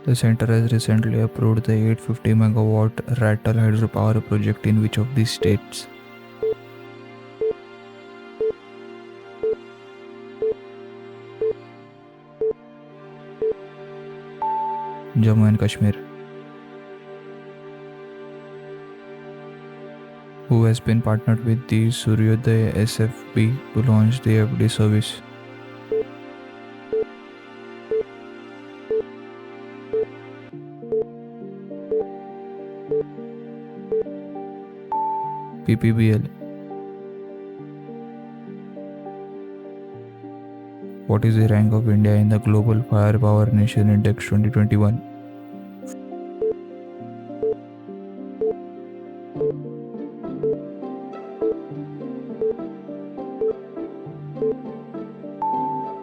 The center has recently approved the 850 megawatt Rattle hydropower project in which of these states? Jammu and Kashmir. Who has been partnered with the Suryodaya SFB to launch the FD service? PPBL. What is the rank of India in the Global Firepower Nation Index 2021?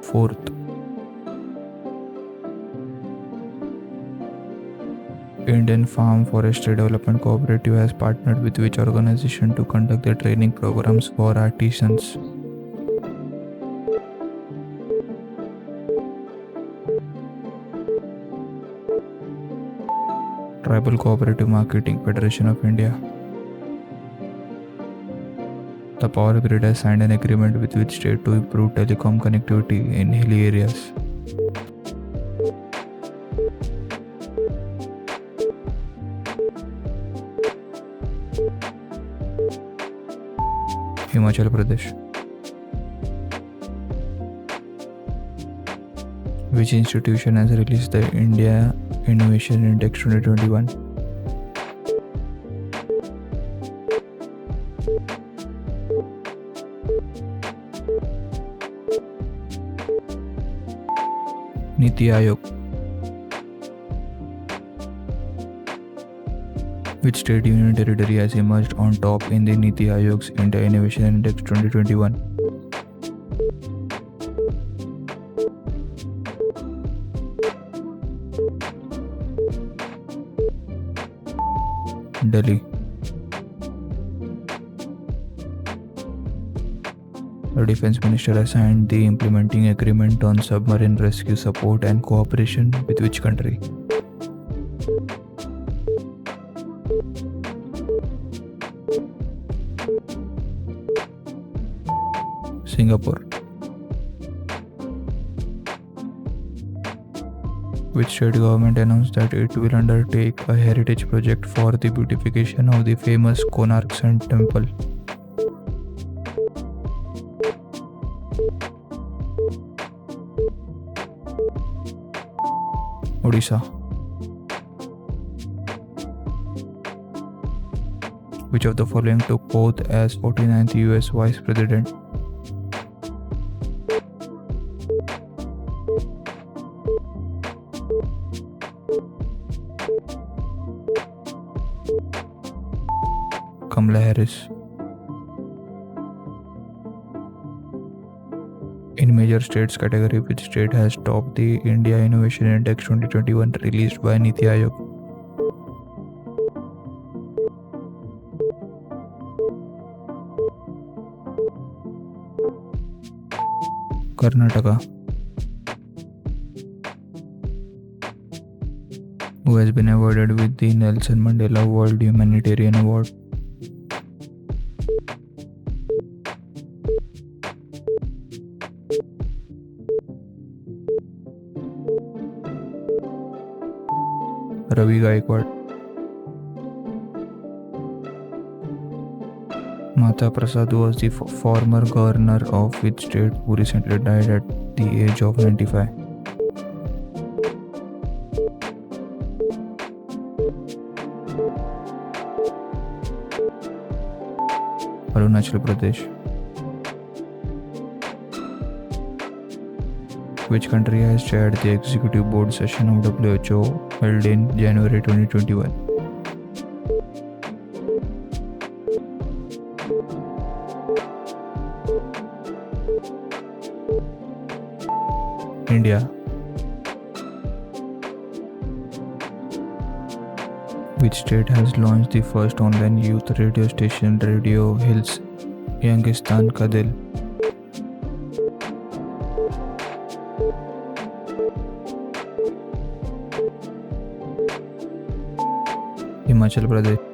Fourth. Indian Farm Forestry Development Cooperative has partnered with which organization to conduct the training programs for artisans? Tribal Cooperative Marketing Federation of India. The Power Grid has signed an agreement with which state to improve telecom connectivity in hilly areas? Himachal Pradesh. Which institution has released the India Innovation Index 2021? Niti Aayog. Which state union territory has emerged on top in the Niti Aayog's India Innovation Index 2021? Delhi. The Defense Minister has signed the implementing agreement on submarine rescue support and cooperation with which country? Singapore. Which state government announced that it will undertake a heritage project for the beautification of the famous Konark Sun Temple? Odisha. Which of the following took oath as 49th US Vice President? Kamala Harris. In major states category, which state has topped the India Innovation Index 2021 released by Niti Aayog? Karnataka. Who has been awarded with the Nelson Mandela World Humanitarian Award? Ravi Gaikwad. Mata Prasad was the former governor of which state who recently died at the age of 95? Arunachal Pradesh. Which country has chaired the executive board session of WHO held in January 2021? India. Which state has launched the first online youth radio station, Radio Hills Yangistan Kadil? Himachal Pradesh.